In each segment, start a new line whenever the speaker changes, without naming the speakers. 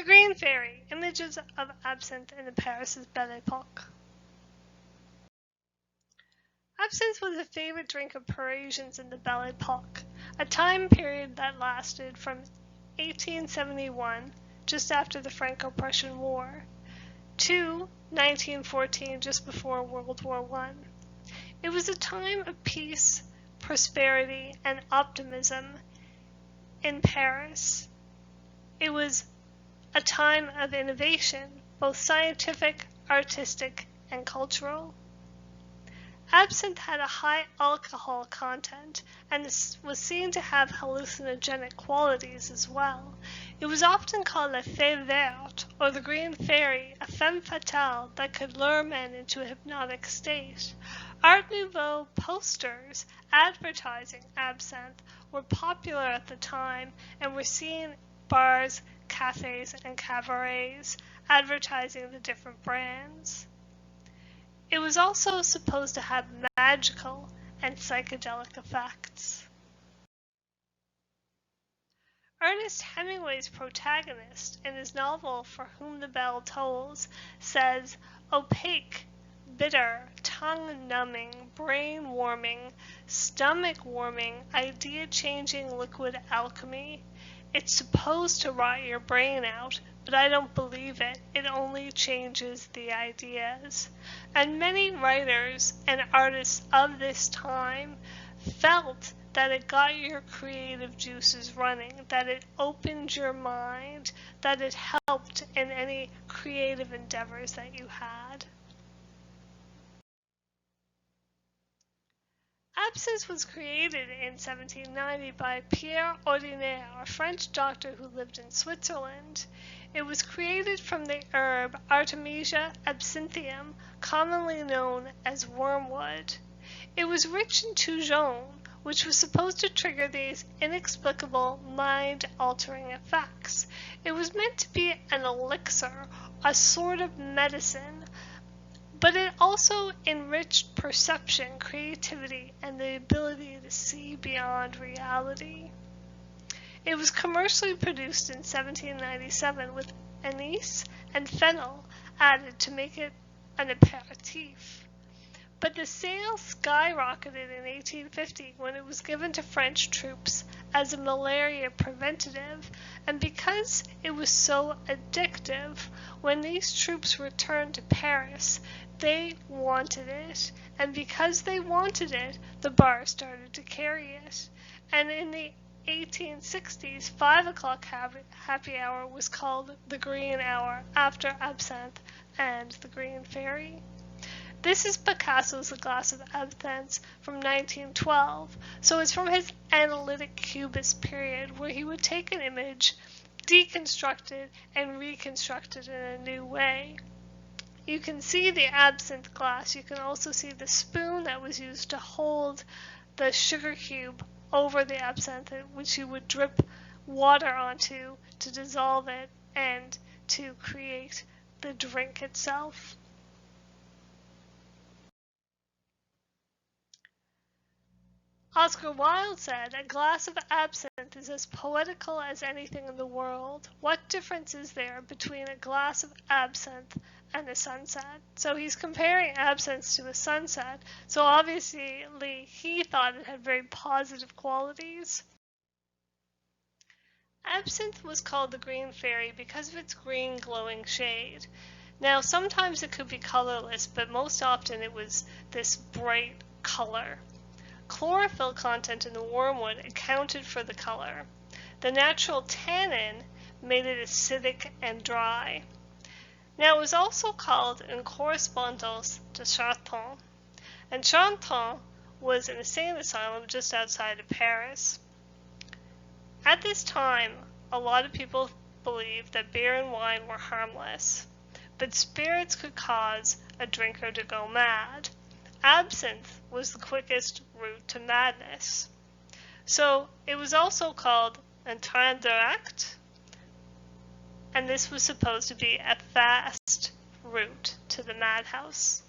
The Green Fairy, images of absinthe in the Paris Belle Epoque. Absinthe was a favorite drink of Parisians in the Belle Epoque, a time period that lasted from 1871, just after the Franco-Prussian War, to 1914, just before World War I. It was a time of peace, prosperity, and optimism in Paris. It was a time of innovation, both scientific, artistic, and cultural. Absinthe had a high alcohol content and was seen to have hallucinogenic qualities as well. It was often called la fée verte, or the green fairy, a femme fatale that could lure men into a hypnotic state. Art Nouveau posters advertising absinthe were popular at the time and were seen in bars, cafes, and cabarets advertising the different brands. It was also supposed to have magical and psychedelic effects. Ernest Hemingway's protagonist in his novel For Whom the Bell Tolls says, opaque, bitter, tongue-numbing, brain-warming, stomach-warming, idea-changing liquid alchemy. It's supposed to rot your brain out, but I don't believe it. It only changes the ideas. And many writers and artists of this time felt that it got your creative juices running, that it opened your mind, that it helped in any creative endeavors that you had. Absinthe was created in 1790 by Pierre Ordinaire, a French doctor who lived in Switzerland. It was created from the herb Artemisia absinthium, commonly known as wormwood. It was rich in toujon, which was supposed to trigger these inexplicable mind-altering effects. It was meant to be an elixir, a sort of medicine, but it also enriched perception, creativity, and the ability to see beyond reality. It was commercially produced in 1797 with anise and fennel added to make it an aperitif. But the sales skyrocketed in 1850 when it was given to French troops as a malaria preventative, and because it was so addictive, when these troops returned to Paris, they wanted it, and because they wanted it, the bar started to carry it. And in the 1860s, 5 o'clock happy hour was called the Green Hour, after absinthe and the Green Fairy. This is Picasso's A Glass of Absinthe from 1912, so it's from his analytic cubist period, where he would take an image, deconstruct it, and reconstruct it in a new way. You can see the absinthe glass. You can also see the spoon that was used to hold the sugar cube over the absinthe, which you would drip water onto to dissolve it and to create the drink itself. Oscar Wilde said, "A glass of absinthe is as poetical as anything in the world. What difference is there between a glass of absinthe and a sunset?" So he's comparing absinthe to a sunset. So obviously he thought it had very positive qualities. Absinthe was called the Green Fairy because of its green glowing shade. Now sometimes it could be colorless, but most often it was this bright color. Chlorophyll content in the wormwood accounted for the color. The natural tannin made it acidic and dry. Now it was also called in correspondance to Charton, and Charton was an insane asylum just outside of Paris. At this time, a lot of people believed that beer and wine were harmless, but spirits could cause a drinker to go mad. Absinthe was the quickest route to madness. So it was also called un train direct, and this was supposed to be a fast route to the madhouse.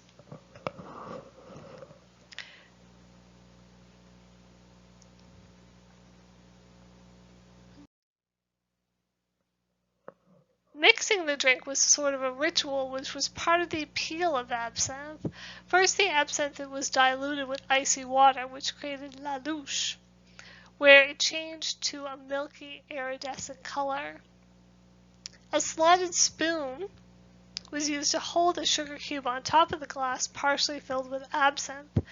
Mixing the drink was sort of a ritual which was part of the appeal of absinthe. First, the absinthe was diluted with icy water, which created la louche, where it changed to a milky iridescent color. A slotted spoon was used to hold a sugar cube on top of the glass partially filled with absinthe.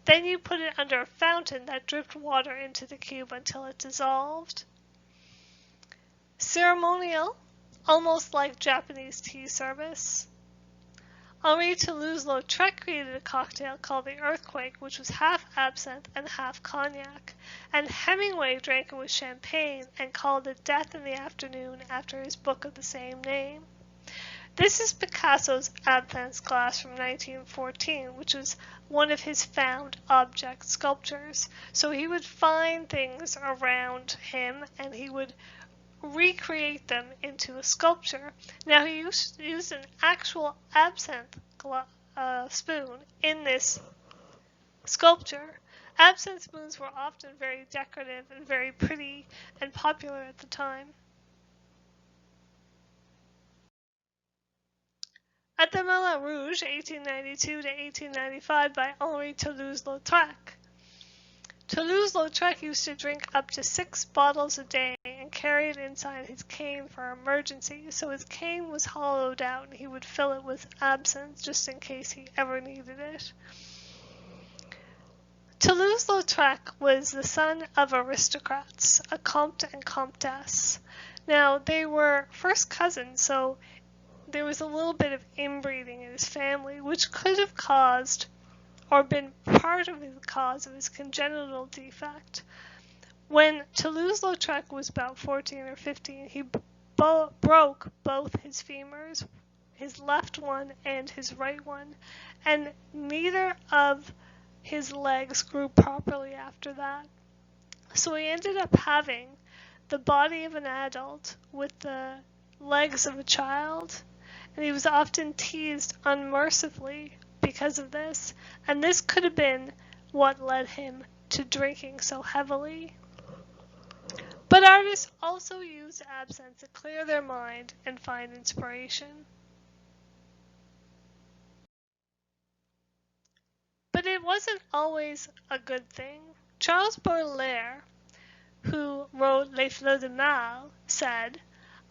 Then you put it under a fountain that dripped water into the cube until it dissolved. Ceremonial, almost like Japanese tea service. Henri Toulouse-Lautrec created a cocktail called the Earthquake, which was half absinthe and half cognac, and Hemingway drank it with champagne and called it Death in the Afternoon after his book of the same name. This is Picasso's Absinthe glass from 1914, which was one of his found object sculptures. So he would find things around him and he would recreate them into a sculpture. Now he used an actual absinthe spoon in this sculpture. Absinthe spoons were often very decorative and very pretty and popular at the time. At the Moulin Rouge, 1892 to 1895, by Henri Toulouse-Lautrec. Toulouse-Lautrec used to drink up to 6 bottles a day and carry it inside his cane for emergencies, so his cane was hollowed out and he would fill it with absinthe just in case he ever needed it. Toulouse-Lautrec was the son of aristocrats, a comte and comtesse. Now, they were first cousins, so there was a little bit of inbreeding in his family, which could have caused or been part of the cause of his congenital defect. When Toulouse-Lautrec was about 14 or 15, he broke both his femurs, his left one and his right one, and neither of his legs grew properly after that. So he ended up having the body of an adult with the legs of a child, and he was often teased unmercifully because of this, and this could have been what led him to drinking so heavily. But artists also used absinthe to clear their mind and find inspiration. But it wasn't always a good thing. Charles Baudelaire, who wrote Les Fleurs de Mal, said,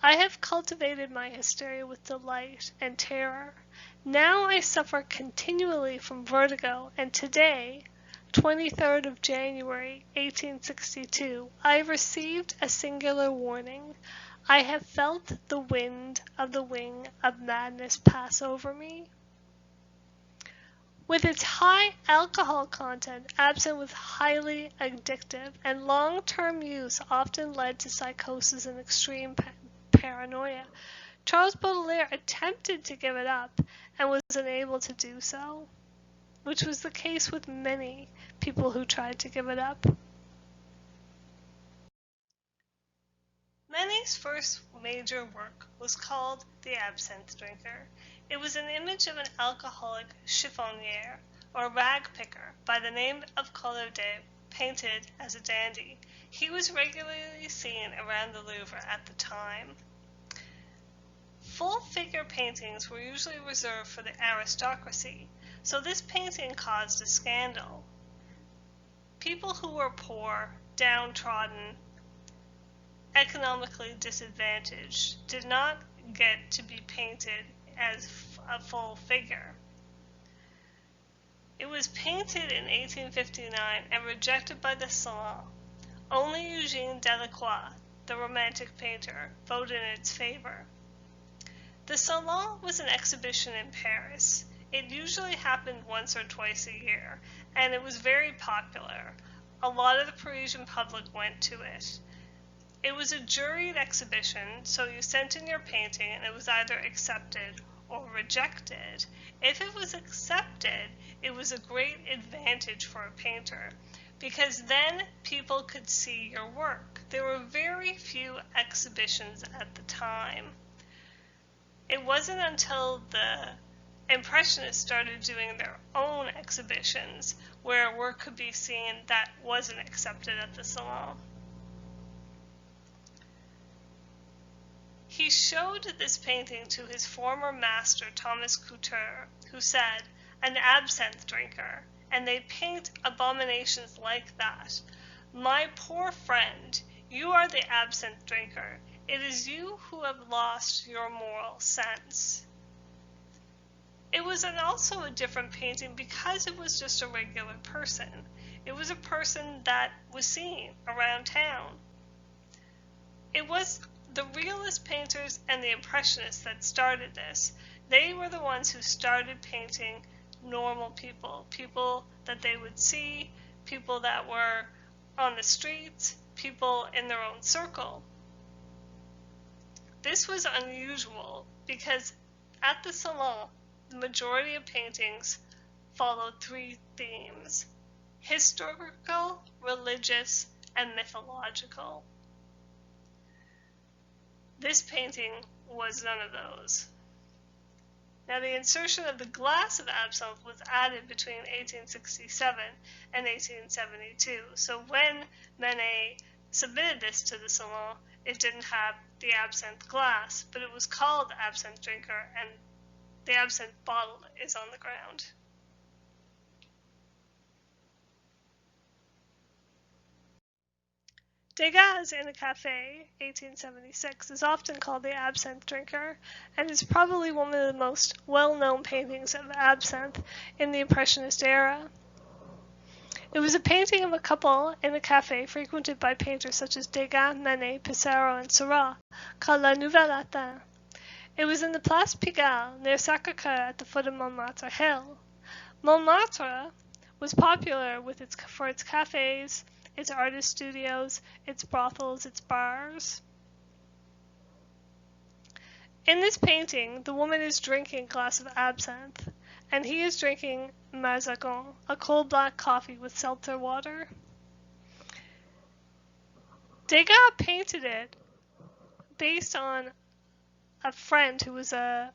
"I have cultivated my hysteria with delight and terror. Now I suffer continually from vertigo, and today, 23rd of January, 1862, I received a singular warning. I have felt the wind of the wing of madness pass over me." With its high alcohol content, absinthe was highly addictive, and long-term use often led to psychosis and extreme paranoia. Charles Baudelaire attempted to give it up and was unable to do so, which was the case with many people who tried to give it up. Manet's first major work was called The Absinthe Drinker. It was an image of an alcoholic chiffonnier, or rag picker, by the name of Collaudet, painted as a dandy. He was regularly seen around the Louvre at the time. Full-figure paintings were usually reserved for the aristocracy, so this painting caused a scandal. People who were poor, downtrodden, economically disadvantaged did not get to be painted as a full figure. It was painted in 1859 and rejected by the Salon. Only Eugene Delacroix, the Romantic painter, voted in its favor. The Salon was an exhibition in Paris. It usually happened once or twice a year, and it was very popular. A lot of the Parisian public went to it. It was a juried exhibition, so you sent in your painting and it was either accepted or rejected. If it was accepted, it was a great advantage for a painter, because then people could see your work. There were very few exhibitions at the time. It wasn't until the Impressionists started doing their own exhibitions where work could be seen that wasn't accepted at the Salon. He showed this painting to his former master, Thomas Couture, who said, "An absinthe drinker," and they paint abominations like that. My poor friend, you are the absinthe drinker. It is you who have lost your moral sense. It was also a different painting because it was just a regular person. It was a person that was seen around town. It was the realist painters and the impressionists that started this. They were the ones who started painting normal people, people that they would see, people that were on the streets, people in their own circle. This was unusual because at the Salon, the majority of paintings followed three themes: historical, religious, and mythological. This painting was none of those. Now, the insertion of the glass of absinthe was added between 1867 and 1872. So when Manet submitted this to the Salon, it didn't have the absinthe glass, but it was called Absinthe Drinker, and the absinthe bottle is on the ground. Degas in a Cafe, 1876, is often called the Absinthe Drinker, and is probably one of the most well-known paintings of absinthe in the Impressionist era. It was a painting of a couple in a cafe frequented by painters such as Degas, Manet, Pissarro, and Seurat, called La Nouvelle Atene. It was in the Place Pigalle, near Sacré-Cœur at the foot of Montmartre Hill. Montmartre was popular for its cafes, its artist studios, its brothels, its bars. In this painting, the woman is drinking a glass of absinthe, and he is drinking Mazagon, a cold black coffee with seltzer water. Degas painted it based on a friend who was an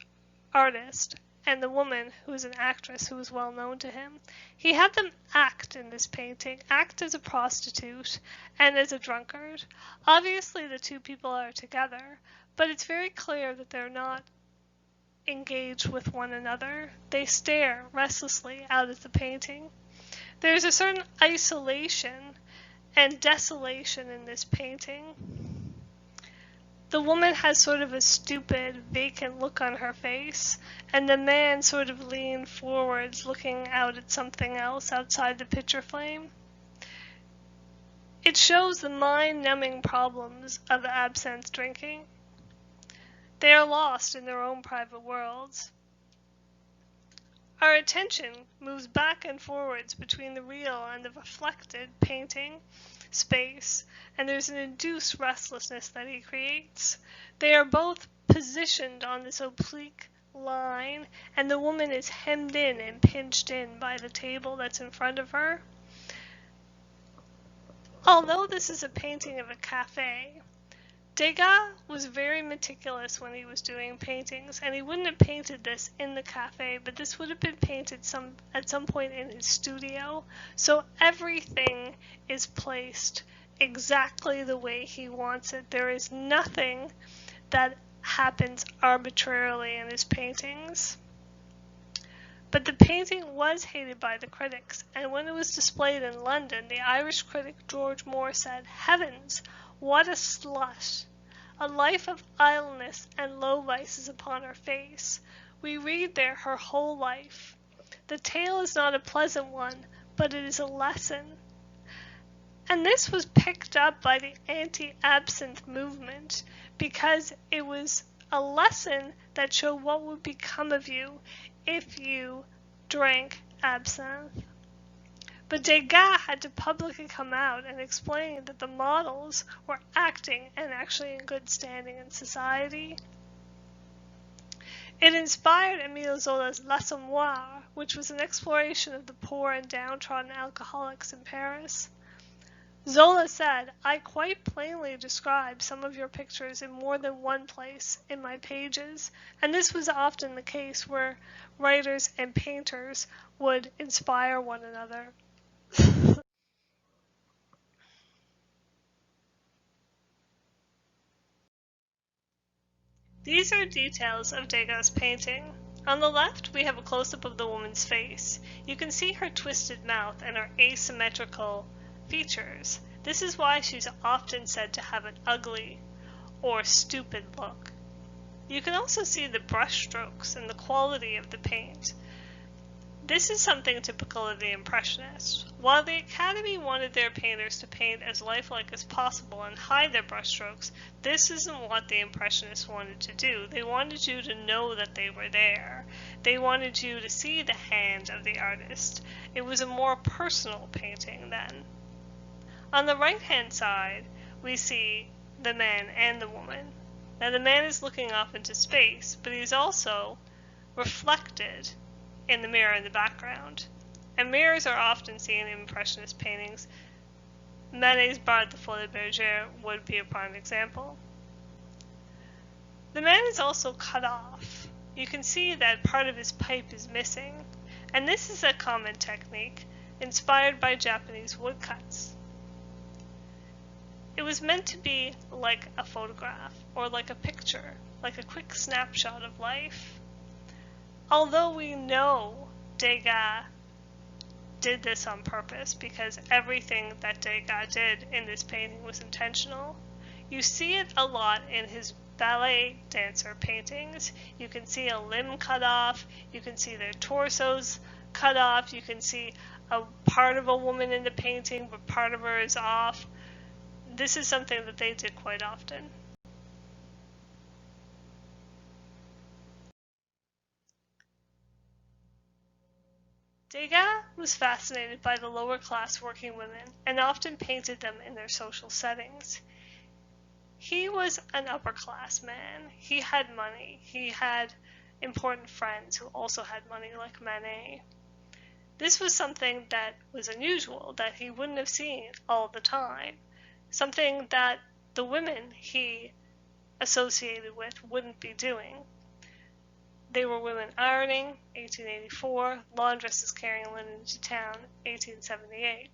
artist, and the woman who was an actress who was well known to him. He had them act in this painting, act as a prostitute and as a drunkard. Obviously the two people are together, but it's very clear that they're not engaged with one another. They stare restlessly out at the painting. There's a certain isolation and desolation in this painting. The woman has sort of a stupid, vacant look on her face, and the man sort of leaned forwards, looking out at something else outside the picture frame. It shows the mind-numbing problems of absinthe drinking. They are lost in their own private worlds. Our attention moves back and forwards between the real and the reflected painting space, and there's an induced restlessness that he creates. They are both positioned on this oblique line, and the woman is hemmed in and pinched in by the table that's in front of her. Although this is a painting of a cafe, Degas was very meticulous when he was doing paintings, and he wouldn't have painted this in the cafe, but this would have been painted at some point in his studio. So everything is placed exactly the way he wants it. There is nothing that happens arbitrarily in his paintings. But the painting was hated by the critics, and when it was displayed in London, the Irish critic George Moore said, "Heavens, what a slut! A life of idleness and low vices upon her face. We read there her whole life. The tale is not a pleasant one, but it is a lesson." And this was picked up by the anti-absinthe movement because it was a lesson that showed what would become of you if you drank absinthe. But Degas had to publicly come out and explain that the models were acting and actually in good standing in society. It inspired Émile Zola's L'Assommoir, which was an exploration of the poor and downtrodden alcoholics in Paris. Zola said, "I quite plainly describe some of your pictures in more than one place in my pages," and this was often the case where writers and painters would inspire one another. These are details of Degas' painting. On the left, we have a close-up of the woman's face. You can see her twisted mouth and her asymmetrical features. This is why she's often said to have an ugly or stupid look. You can also see the brush strokes and the quality of the paint. This is something typical of the Impressionists. While the Academy wanted their painters to paint as lifelike as possible and hide their brushstrokes, this isn't what the Impressionists wanted to do. They wanted you to know that they were there. They wanted you to see the hand of the artist. It was a more personal painting then. On the right-hand side, we see the man and the woman. Now the man is looking off into space, but he's also reflected in the mirror in the background. And mirrors are often seen in Impressionist paintings. Manet's Bar de Folie Bergère would be a prime example. The man is also cut off. You can see that part of his pipe is missing, and this is a common technique inspired by Japanese woodcuts. It was meant to be like a photograph or like a picture, like a quick snapshot of life. Although we know Degas did this on purpose because everything that Degas did in this painting was intentional, you see it a lot in his ballet dancer paintings. You can see a limb cut off, you can see their torsos cut off, you can see a part of a woman in the painting but part of her is off. This is something that they did quite often. Degas was fascinated by the lower class working women and often painted them in their social settings. He was an upper class man. He had money. He had important friends who also had money, like Manet. This was something that was unusual, that he wouldn't have seen all the time. Something that the women he associated with wouldn't be doing. They were women ironing, 1884, laundresses carrying linen to town, 1878.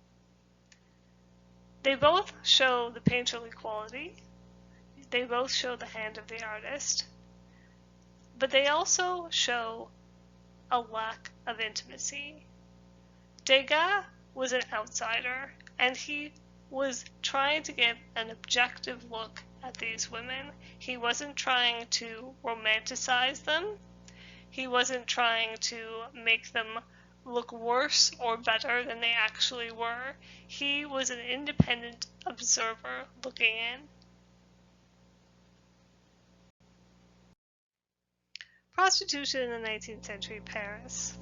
They both show the painterly quality, they both show the hand of the artist, but they also show a lack of intimacy. Degas was an outsider, and he was trying to get an objective look at these women. He wasn't trying to romanticize them. He wasn't trying to make them look worse or better than they actually were. He was an independent observer looking in. Prostitution in the 19th century Paris.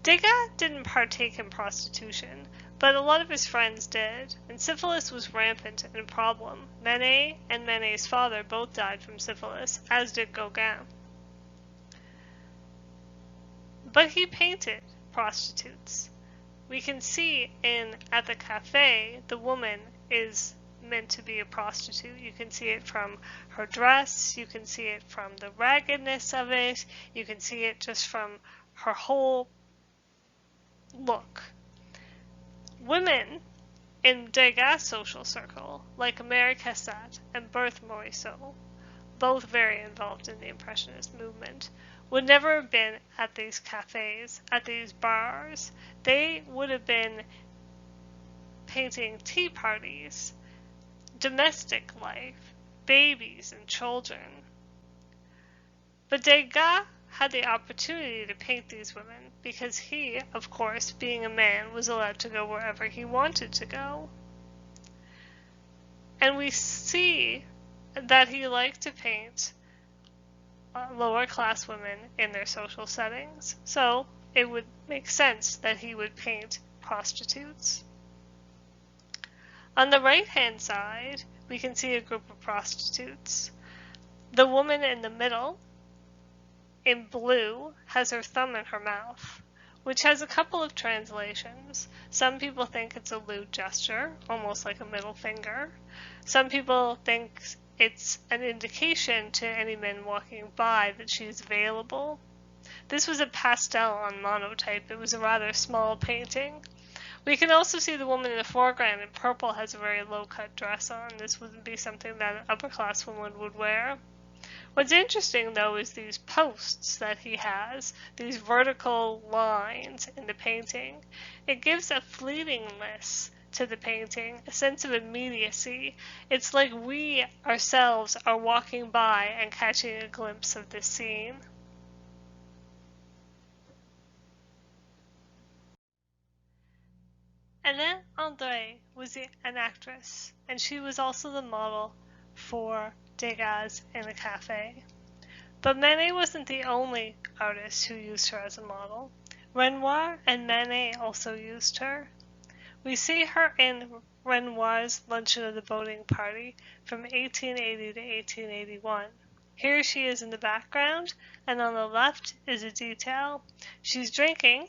Degas didn't partake in prostitution, but a lot of his friends did, and syphilis was rampant and a problem. Manet and Manet's father both died from syphilis, as did Gauguin. But he painted prostitutes. We can see at the cafe, the woman is meant to be a prostitute. You can see it from her dress, you can see it from the raggedness of it, you can see it just from her whole look. Women in Degas' social circle, like Mary Cassatt and Berthe Morisot, both very involved in the Impressionist movement, would never have been at these cafes, at these bars. They would have been painting tea parties, domestic life, babies and children. But Degas had the opportunity to paint these women because he, of course, being a man, was allowed to go wherever he wanted to go. And we see that he liked to paint lower class women in their social settings. So it would make sense that he would paint prostitutes. On the right-hand side, we can see a group of prostitutes. The woman in the middle, in blue, has her thumb in her mouth, which has a couple of translations. Some people think it's a lewd gesture, almost like a middle finger. Some people think it's an indication to any men walking by that she's available. This was a pastel on monotype. It was a rather small painting. We can also see the woman in the foreground in purple has a very low-cut dress on. This wouldn't be something that an upper-class woman would wear. What's interesting though is these posts that he has, these vertical lines in the painting. It gives a fleetingness to the painting, a sense of immediacy. It's like we ourselves are walking by and catching a glimpse of this scene. Hélène André was an actress, and she was also the model for Degas in a cafe. But Manet wasn't the only artist who used her as a model. Renoir and Manet also used her. We see her in Renoir's Luncheon of the Boating Party from 1880 to 1881. Here she is in the background, and on the left is a detail. She's drinking.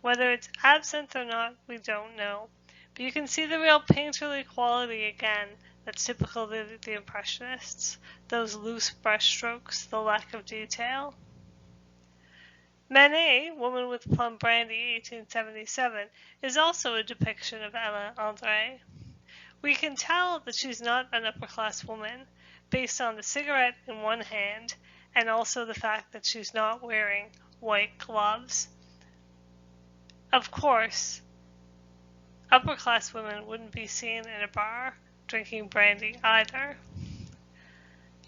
Whether it's absinthe or not, we don't know. But you can see the real painterly quality again that's typical of the Impressionists, those loose brushstrokes, the lack of detail. Manet, Woman with Plum Brandy, 1877, is also a depiction of Hélène André. We can tell that she's not an upper-class woman based on the cigarette in one hand and also the fact that she's not wearing white gloves. Of course, upper-class women wouldn't be seen in a bar drinking brandy either.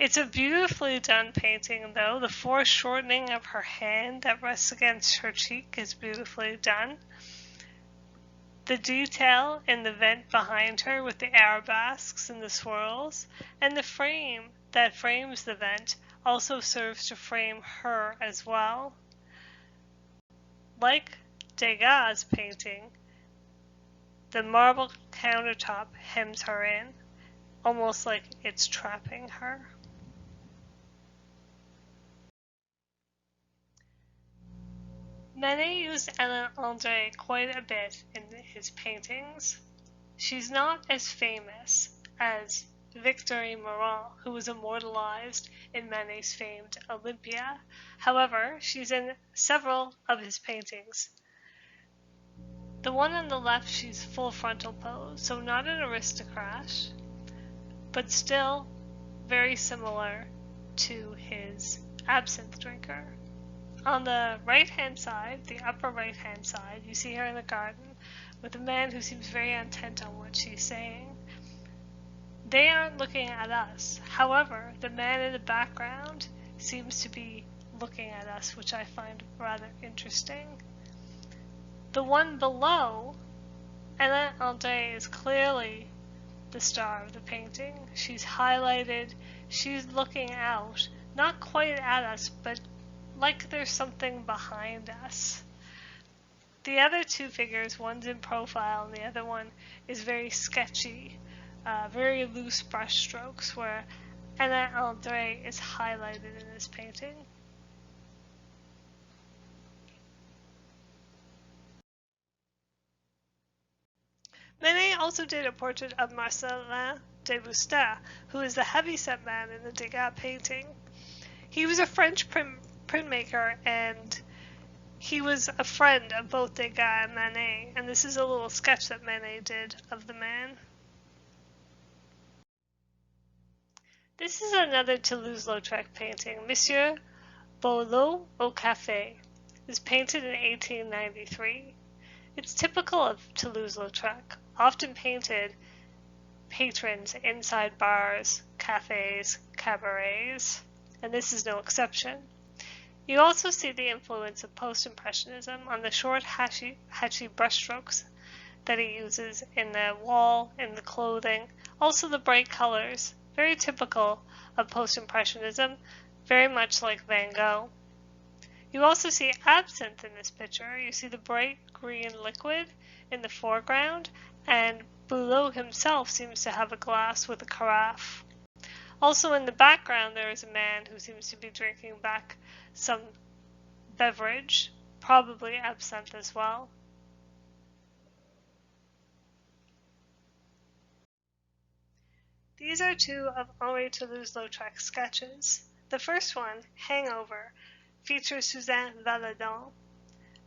It's a beautifully done painting, though. The foreshortening of her hand that rests against her cheek is beautifully done. The detail in the vent behind her with the arabesques and the swirls, and the frame that frames the vent also serves to frame her as well. Like Degas' painting, the marble countertop hems her in, almost like it's trapping her. Manet used Hélène André quite a bit in his paintings. She's not as famous as Victorine Meurent, who was immortalized in Manet's famed Olympia. However, she's in several of his paintings. The one on the left, she's full frontal pose, so not an aristocrat, but still very similar to his Absinthe Drinker. On the right-hand side, the upper right-hand side, you see her in the garden with a man who seems very intent on what she's saying. They aren't looking at us. However, the man in the background seems to be looking at us, which I find rather interesting. The one below, Hélène André, is clearly the star of the painting. She's highlighted, she's looking out, not quite at us, but like there's something behind us. The other two figures, one's in profile and the other one is very sketchy, very loose brush strokes, where Hélène André is highlighted in this painting. Manet also did a portrait of Marcellin de Busta, who is the heavyset man in the Degas painting. He was a French printmaker, and he was a friend of both Degas and Manet, and this is a little sketch that Manet did of the man. This is another Toulouse-Lautrec painting, Monsieur Boileau au Café. It was painted in 1893. It's typical of Toulouse-Lautrec, often painted patrons inside bars, cafes, cabarets, and this is no exception. You also see the influence of Post-Impressionism on the short, hatchy brushstrokes that he uses in the wall, in the clothing, also the bright colors, very typical of Post-Impressionism, very much like Van Gogh. You also see absinthe in this picture. You see the bright green liquid in the foreground, and Boileau himself seems to have a glass with a carafe. Also in the background there is a man who seems to be drinking back some beverage, probably absinthe as well. These are two of Henri Toulouse-Lautrec's sketches. The first one, Hangover, features Suzanne Valadon.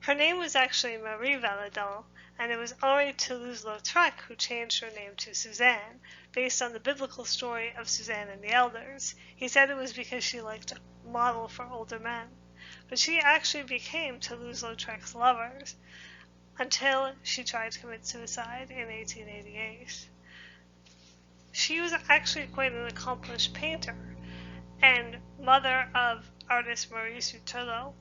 Her name was actually Marie Valadon, and it was Henri Toulouse-Lautrec who changed her name to Suzanne, based on the biblical story of Suzanne and the Elders. He said it was because she liked to model for older men. But she actually became Toulouse-Lautrec's lover until she tried to commit suicide in 1888. She was actually quite an accomplished painter and mother of artist Maurice Utolo.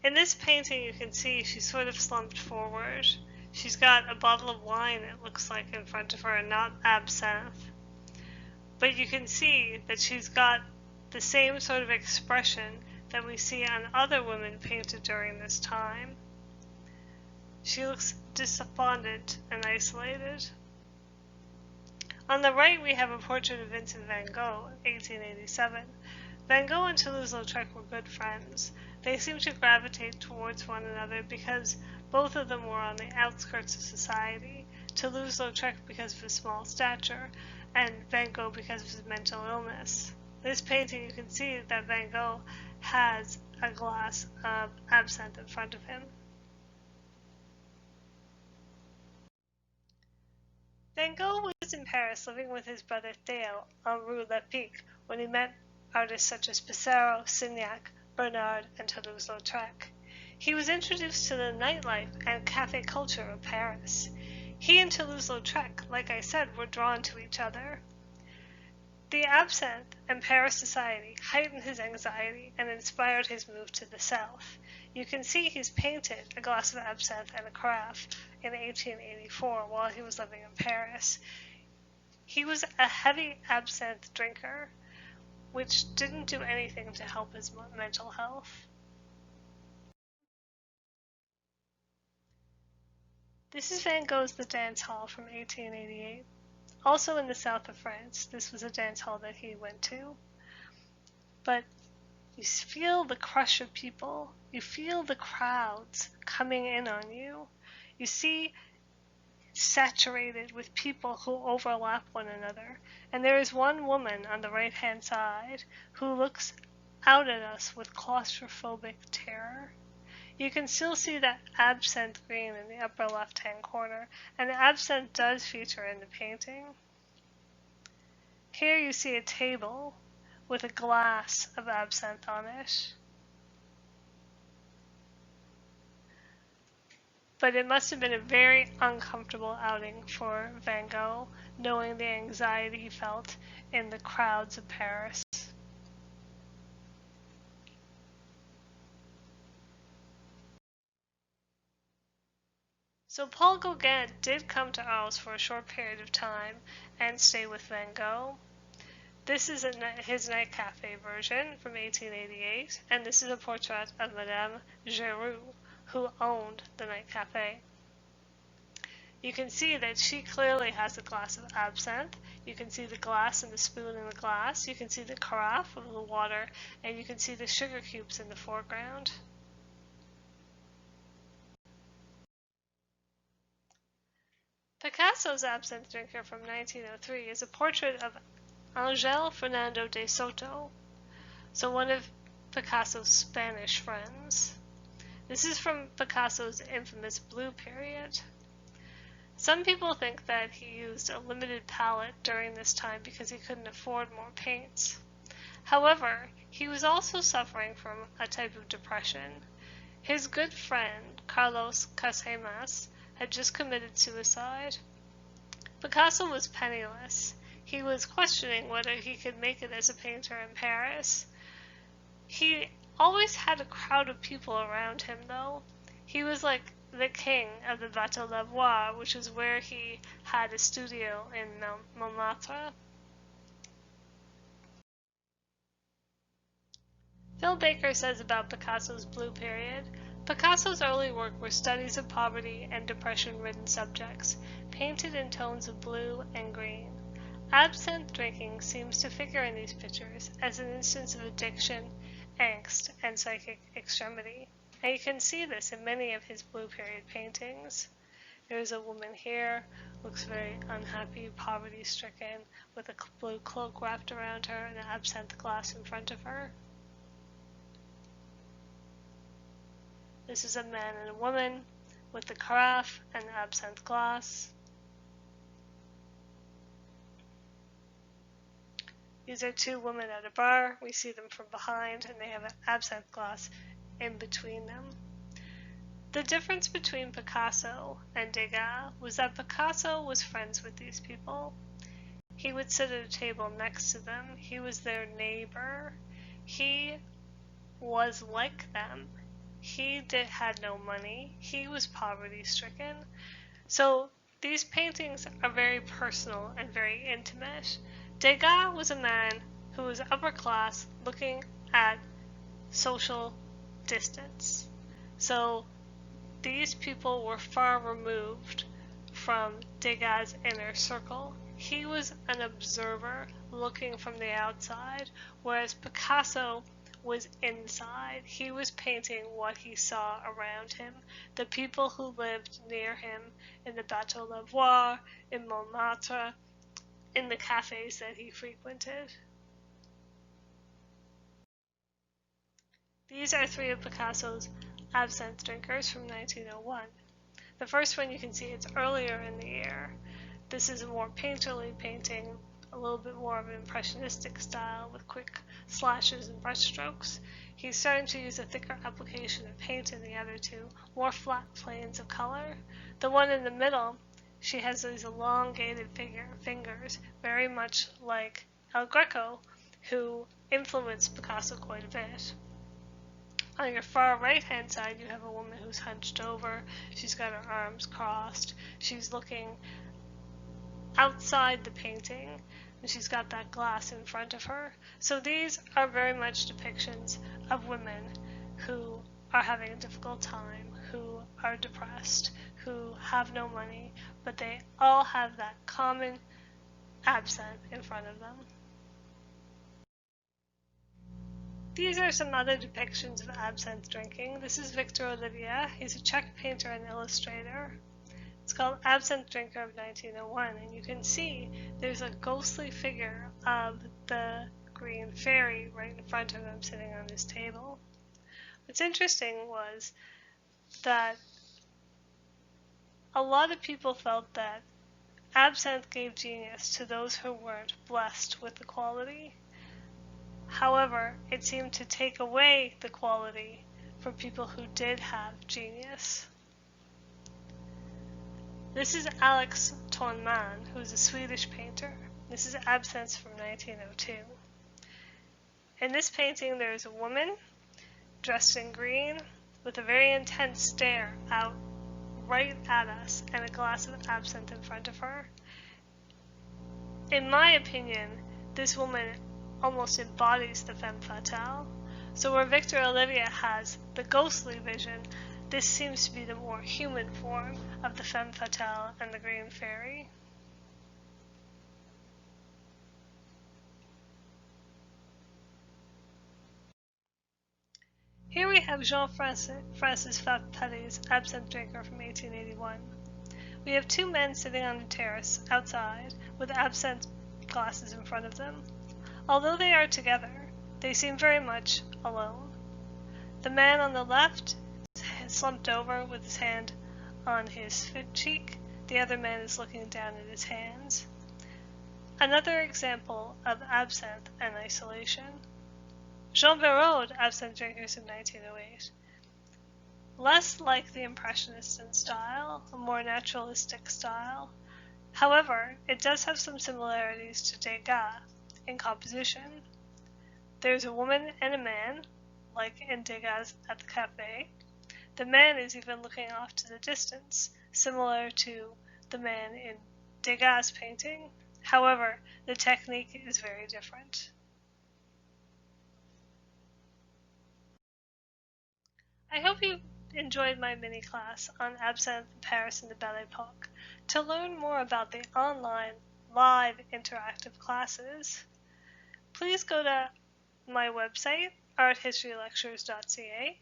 In this painting, you can see she's sort of slumped forward. She's got a bottle of wine, it looks like, in front of her, and not absinthe. But you can see that she's got the same sort of expression that we see on other women painted during this time. She looks despondent and isolated. On the right, we have a portrait of Vincent van Gogh, 1887. Van Gogh and Toulouse-Lautrec were good friends. They seemed to gravitate towards one another because both of them were on the outskirts of society. Toulouse-Lautrec because of his small stature, and Van Gogh because of his mental illness. This painting, you can see that Van Gogh has a glass of absinthe in front of him. Van Gogh was in Paris living with his brother Theo on Rue Lepic when he met artists such as Pissarro, Signac, Bernard, and Toulouse-Lautrec. He was introduced to the nightlife and cafe culture of Paris. He and Toulouse-Lautrec, like I said, were drawn to each other. The absinthe and Paris society heightened his anxiety and inspired his move to the south. You can see he's painted a glass of absinthe and a carafe in 1884 while he was living in Paris. He was a heavy absinthe drinker, which didn't do anything to help his mental health. This is Van Gogh's The Dance Hall from 1888. Also in the south of France, this was a dance hall that he went to. But you feel the crush of people. You feel the crowds coming in on you. You see saturated with people who overlap one another. And there is one woman on the right-hand side who looks out at us with claustrophobic terror. You can still see that absinthe green in the upper left-hand corner, and the absinthe does feature in the painting. Here you see a table with a glass of absinthe on it. But it must have been a very uncomfortable outing for Van Gogh, knowing the anxiety he felt in the crowds of Paris. So Paul Gauguin did come to Arles for a short period of time and stay with Van Gogh. This is his night cafe version from 1888, and this is a portrait of Madame Giroux, who owned the night cafe. You can see that she clearly has a glass of absinthe. You can see the glass and the spoon in the glass. You can see the carafe of the water, and you can see the sugar cubes in the foreground. Picasso's Absinthe Drinker from 1903 is a portrait of Angel Fernando de Soto, so one of Picasso's Spanish friends. This is from Picasso's infamous Blue period. Some people think that he used a limited palette during this time because he couldn't afford more paints. However, he was also suffering from a type of depression. His good friend, Carlos Casemas, had just committed suicide. Picasso was penniless. He was questioning whether he could make it as a painter in Paris. He always had a crowd of people around him, though. He was like the king of the Bateau Lavoir, which is where he had a studio in Montmartre. Phil Baker says about Picasso's Blue period, Picasso's early work were studies of poverty and depression-ridden subjects, painted in tones of blue and green. Absinthe drinking seems to figure in these pictures as an instance of addiction, angst, and psychic extremity. And you can see this in many of his Blue period paintings. There's a woman here, looks very unhappy, poverty-stricken, with a blue cloak wrapped around her and an absinthe glass in front of her. This is a man and a woman. with the carafe and the absinthe glass. These are two women at a bar. We see them from behind, and they have an absinthe glass in between them. The difference between Picasso and Degas was that Picasso was friends with these people. He would sit at a table next to them. He was their neighbor. He was like them. He had no money. He was poverty-stricken. So these paintings are very personal and very intimate. Degas was a man who was upper class looking at social distance. So these people were far removed from Degas' inner circle. He was an observer looking from the outside, whereas Picasso was inside. He was painting what he saw around him, the people who lived near him in the Bateau Lavoir, in Montmartre, in the cafes that he frequented. These are three of Picasso's Absinthe Drinkers from 1901. The first one you can see it's earlier in the year. This is a more painterly painting, a little bit more of an impressionistic style with quick slashes and brushstrokes. He's starting to use a thicker application of paint in the other two, more flat planes of color. The one in the middle, she has these elongated fingers, very much like El Greco, who influenced Picasso quite a bit. On your far right-hand side, you have a woman who's hunched over. She's got her arms crossed. She's looking outside the painting, and she's got that glass in front of her. So these are very much depictions of women who are having a difficult time, who are depressed, who have no money, but they all have that common absinthe in front of them. These are some other depictions of absinthe drinking. This is Victor Olivier. He's a Czech painter and illustrator. It's called Absinthe Drinker of 1901, and you can see there's a ghostly figure of the green fairy right in front of him sitting on his table. What's interesting was that a lot of people felt that absinthe gave genius to those who weren't blessed with the quality. However, it seemed to take away the quality for people who did have genius. This is Alex Tornman, who is a Swedish painter. This is Absinthe from 1902. In this painting, there is a woman dressed in green with a very intense stare out right at us and a glass of absinthe in front of her. In my opinion, this woman almost embodies the femme fatale. So where Victor Olivier has the ghostly vision, this seems to be the more human form of the femme fatale and the green fairy. Here we have Jean-Francis Paris' Absinthe Drinker from 1881. We have two men sitting on a terrace outside with absinthe glasses in front of them. Although they are together, they seem very much alone. The man on the left is slumped over with his hand on his cheek. The other man is looking down at his hands. Another example of absinthe and isolation. Jean Béraud, Absinthe Drinkers in 1908. Less like the Impressionists in style, a more naturalistic style. However, it does have some similarities to Degas in composition. There's a woman and a man, like in Degas at the cafe. The man is even looking off to the distance, similar to the man in Degas' painting. However, the technique is very different. I hope you enjoyed my mini class on Absinthe, Paris, and the Belle Epoque. To learn more about the online, live, interactive classes, please go to my website, arthistorylectures.ca,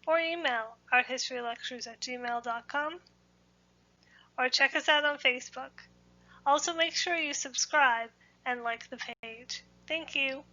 or email arthistorylectures@gmail.com, or check us out on Facebook. Also, make sure you subscribe and like the page. Thank you.